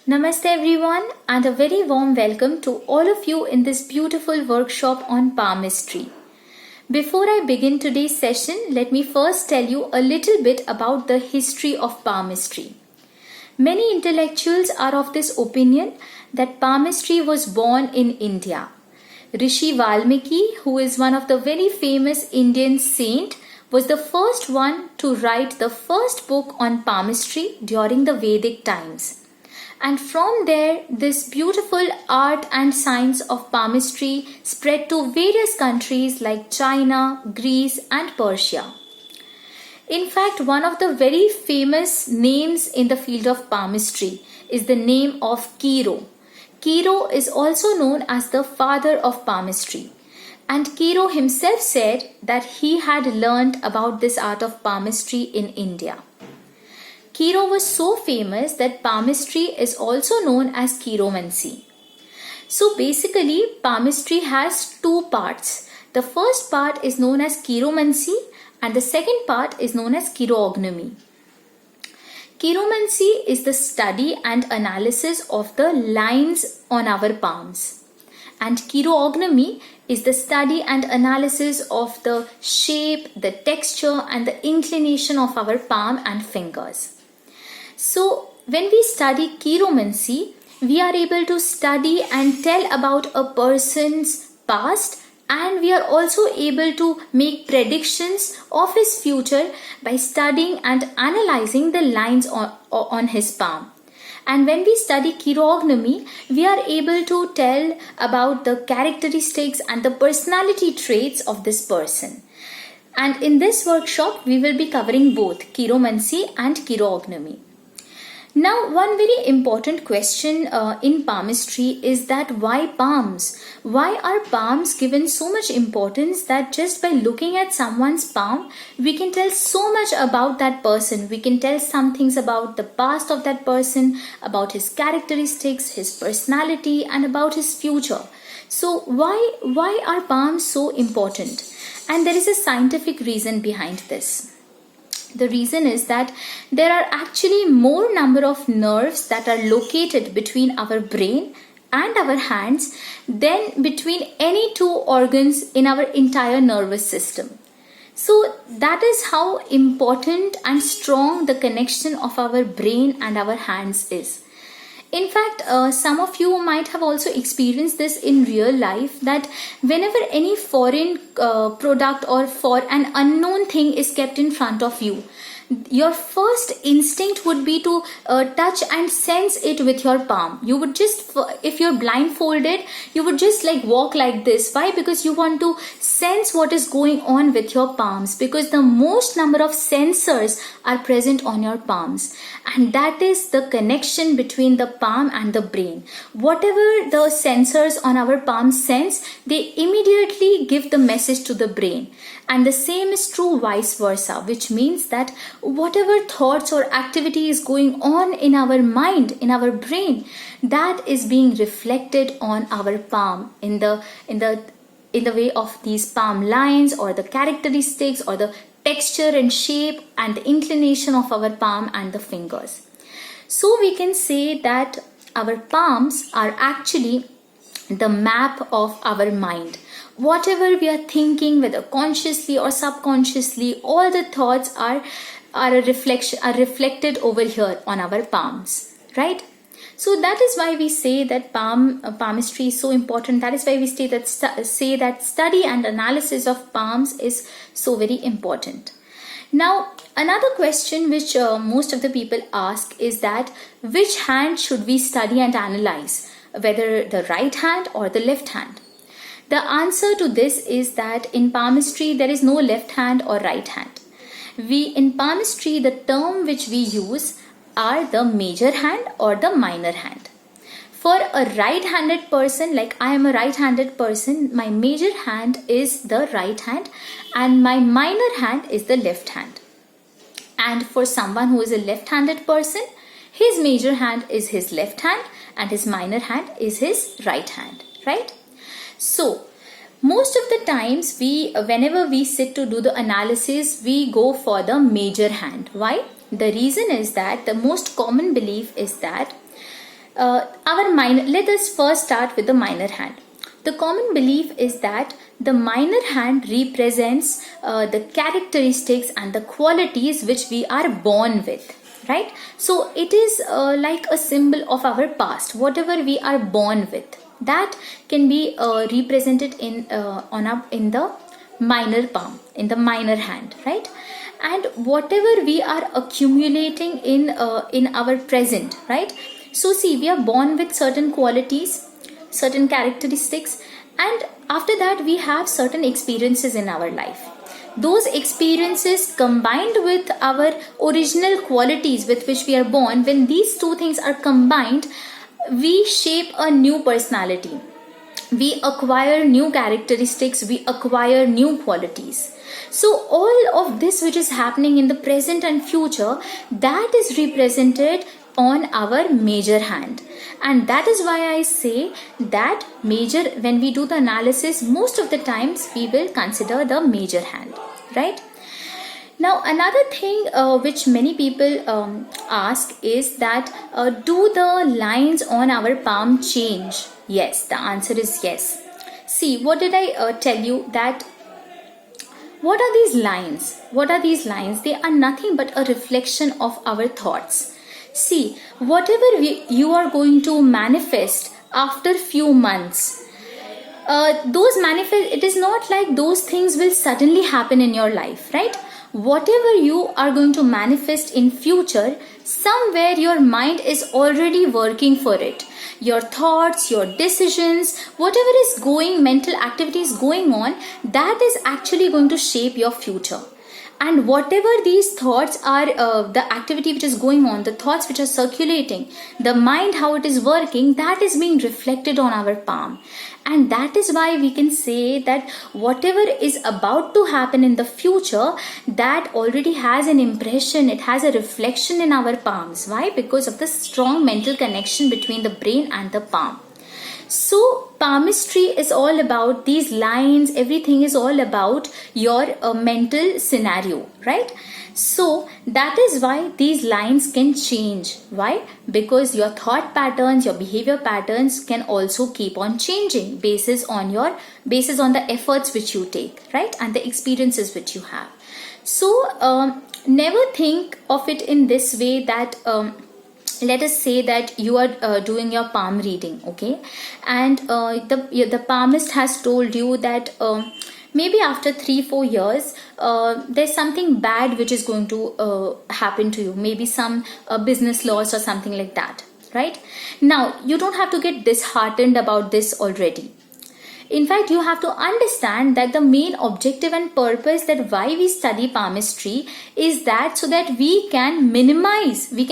Namaste everyone and a very warm welcome to all of you in this beautiful workshop on palmistry. Before I begin today's session, let me first tell you a little bit about the history of palmistry. Many intellectuals are of this opinion that palmistry was born in India. Rishi Valmiki, who is one of the very famous Indian saint, was the first one to write the first book on palmistry during the Vedic times. And from there, this beautiful art and science of palmistry spread to various countries like China, Greece and Persia. In fact, one of the very famous names in the field of palmistry is the name of Kiro. Kiro is also known as the father of palmistry. And Kiro himself said that he had learned about this art of palmistry in India. Kiro was so famous that palmistry is also known as chiromancy. So basically, palmistry has two parts. The first part is known as chiromancy and the second part is known as chirognomy. Chiromancy is the study and analysis of the lines on our palms. And chirognomy is the study and analysis of the shape, the texture and the inclination of our palm and fingers. So when we study chiromancy, we are able to study and tell about a person's past, and we are also able to make predictions of his future by studying and analyzing the lines on his palm. And when we study chirognomy, we are able to tell about the characteristics and the personality traits of this person. And in this workshop, we will be covering both chiromancy and chirognomy. Now, one very important question in palmistry is that why palms? Why are palms given so much importance that just by looking at someone's palm, we can tell so much about that person. We can tell some things about the past of that person, about his characteristics, his personality, and about his future. So why are palms so important? And there is a scientific reason behind this. The reason is that there are actually more number of nerves that are located between our brain and our hands than between any two organs in our entire nervous system. So that is how important and strong the connection of our brain and our hands is. In fact, some of you might have also experienced this in real life, that whenever any foreign product or for an unknown thing is kept in front of you, your first instinct would be to touch and sense it with your palm. You would just, if you're blindfolded, you would just like walk like this. Why? Because you want to sense what is going on with your palms, because the most number of sensors are present on your palms, and that is the connection between the palm and the brain. Whatever the sensors on our palm sense, they immediately give the message to the brain. And the same is true vice versa, which means that whatever thoughts or activity is going on in our mind, in our brain, that is being reflected on our palm in the way of these palm lines or the characteristics or the texture and shape and the inclination of our palm and the fingers. So we can say that our palms are actually the map of our mind. Whatever we are thinking, whether consciously or subconsciously, all the thoughts are reflected over here on our palms, right? So that is why we say that palmistry is so important. That is why we say that study and analysis of palms is so very important. Now, another question which most of the people ask is that which hand should we study and analyze, whether the right hand or the left hand? The answer to this is that in palmistry there is no left hand or right hand. In palmistry, the term which we use are the major hand or the minor hand. For a right-handed person, like I am a right-handed person, my major hand is the right hand and my minor hand is the left hand. And for someone who is a left-handed person, his major hand is his left hand and his minor hand is his right hand, right? So, most of the times whenever we sit to do the analysis, we go for the major hand. Why? The reason is that the most common belief is that Let us first start with the minor hand. The common belief is that the minor hand represents the characteristics and the qualities which we are born with, right? So it is like a symbol of our past. Whatever we are born with, that can be represented in the minor palm, in the minor hand, right? And whatever we are accumulating in our present, right? So see, we are born with certain qualities, certain characteristics, and after that we have certain experiences in our life. Those experiences combined with our original qualities with which we are born, when these two things are combined, we shape a new personality. We acquire new characteristics, we acquire new qualities. So all of this which is happening in the present and future, that is represented on our major hand. And that is why I say that major, when we do the analysis, most of the times we will consider the major hand, right? Now another thing which many people ask is that do the lines on our palm change? Yes, the answer is yes. See, what did I tell you? That what are these lines? What are these lines? They are nothing but a reflection of our thoughts. See, whatever you are going to manifest after few months, it is not like those things will suddenly happen in your life, right? Whatever you are going to manifest in future, somewhere your mind is already working for it. Your thoughts, your decisions, whatever is mental activities going on, that is actually going to shape your future. And whatever these thoughts are, the activity which is going on, the thoughts which are circulating, the mind, how it is working, that is being reflected on our palm. And that is why we can say that whatever is about to happen in the future, that already has an impression, it has a reflection in our palms. Why? Because of the strong mental connection between the brain and the palm. So palmistry is all about these lines, everything is all about your mental scenario, right? So that is why these lines can change. Why? Because your thought patterns, your behavior patterns can also keep on changing basis on the efforts which you take, right? And the experiences which you have. So never think of it in this way that let us say that you are doing your palm reading, okay, and the palmist has told you that maybe after 3-4 years there's something bad which is going to happen to you, maybe some business loss or something like that, right? Now you don't have to get disheartened about this already. In fact, you have to understand that the main objective and purpose that why we study palmistry is that so that we can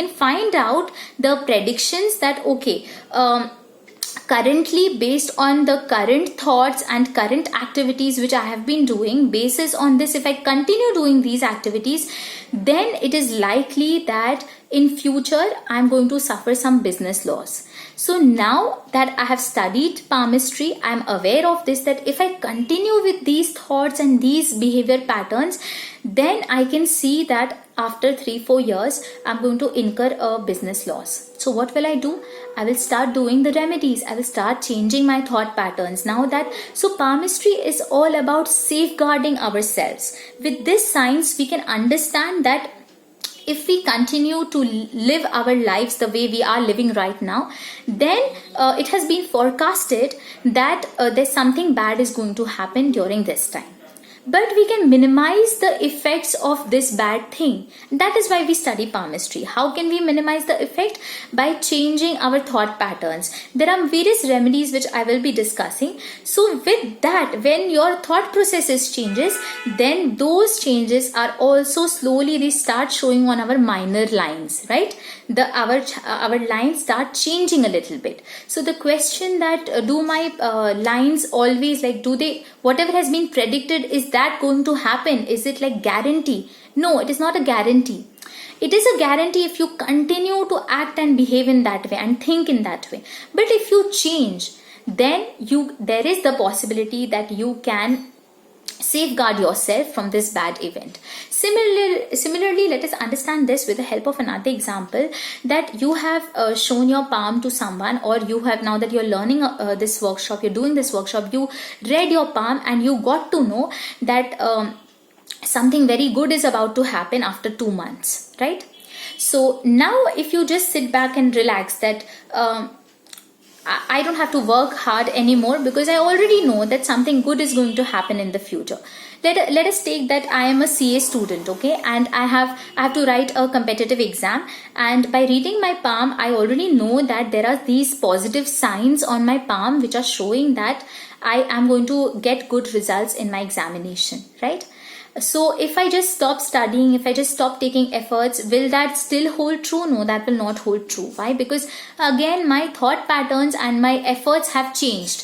find out the predictions that, okay, currently based on the current thoughts and current activities which I have been doing, basis on this, if I continue doing these activities, then it is likely that in future I'm going to suffer some business loss. So now that I have studied palmistry, I am aware of this, that if I continue with these thoughts and these behavior patterns, then I can see that after 3-4 years, I'm going to incur a business loss. So what will I do? I will start doing the remedies. I will start changing my thought patterns. So palmistry is all about safeguarding ourselves. With this science, we can understand that if we continue to live our lives the way we are living right now, then it has been forecasted that there's something bad is going to happen during this time. But we can minimize the effects of this bad thing. That is why we study palmistry. How can we minimize the effect? By changing our thought patterns. There are various remedies which I will be discussing. So with that, when your thought processes changes, then those changes are also slowly, they start showing on our minor lines, right? Our lines start changing a little bit. So the question that do my lines always, like, do they, whatever has been predicted, is that going to happen? Is it like guarantee? No, it is not a guarantee. It is a guarantee if you continue to act and behave in that way and think in that way. But if you change, then there is the possibility that you can safeguard yourself from this bad event. Similarly, let us understand this with the help of another example, that you have shown your palm to someone, or you have, now that you're learning this workshop, you're doing this workshop, you read your palm and you got to know that something very good is about to happen after 2 months, right? So now if you just sit back and relax that I don't have to work hard anymore because I already know that something good is going to happen in the future. Let us take that I am a CA student, okay, and I have to write a competitive exam, and by reading my palm I already know that there are these positive signs on my palm which are showing that I am going to get good results in my examination, right? So if I just stop studying, if I just stop taking efforts, will that still hold true? No, that will not hold true. Why? Because again, my thought patterns and my efforts have changed.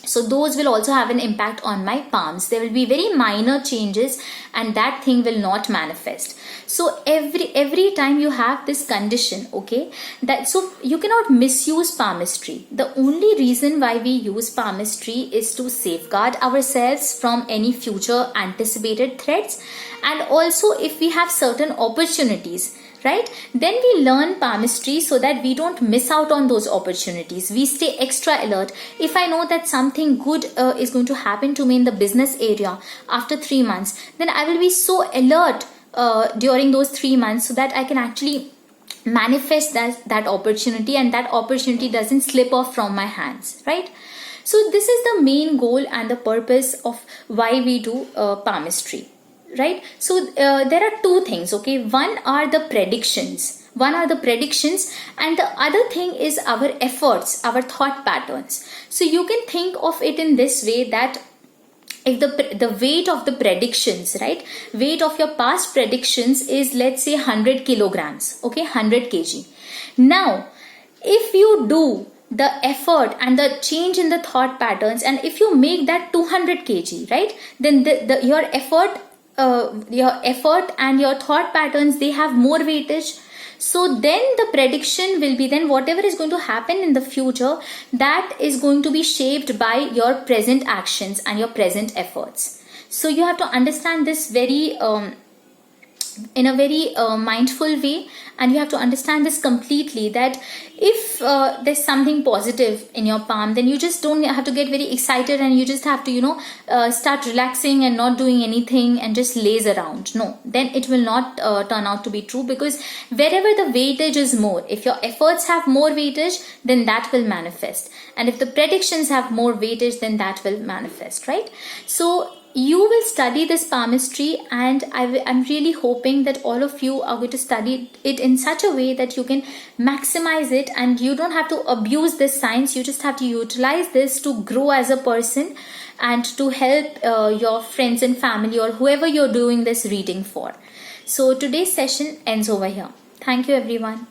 So those will also have an impact on my palms. There will be very minor changes and that thing will not manifest. So every time you have this condition, okay, that so you cannot misuse palmistry. The only reason why we use palmistry is to safeguard ourselves from any future anticipated threats, and also if we have certain opportunities, right, then we learn palmistry so that we don't miss out on those opportunities. We stay extra alert. If I know that something good is going to happen to me in the business area after 3 months, then I will be so alert during those 3 months so that I can actually manifest that opportunity, and that opportunity doesn't slip off from my hands, right? So this is the main goal and the purpose of why we do palmistry. Right, so there are two things, okay. One are the predictions, and the other thing is our efforts, our thought patterns. So you can think of it in this way, that if the weight of the predictions, right, weight of your past predictions is, let's say, 100 kilograms, okay, 100 kg. Now if you do the effort and the change in the thought patterns, and if you make that 200 kg, right, then your effort and your thought patterns, they have more weightage. So then the prediction will be, then whatever is going to happen in the future, that is going to be shaped by your present actions and your present efforts. So you have to understand this very in a very mindful way, and you have to understand this completely, that if there's something positive in your palm, then you just don't have to get very excited and you just have to start relaxing and not doing anything and just laze around. No, then it will not turn out to be true, because wherever the weightage is more, if your efforts have more weightage, then that will manifest, and if the predictions have more weightage, then that will manifest, right? So you will study this palmistry, and I'm really hoping that all of you are going to study it in such a way that you can maximize it, and you don't have to abuse this science. You just have to utilize this to grow as a person and to help your friends and family or whoever you're doing this reading for. So today's session ends over here. Thank you, everyone.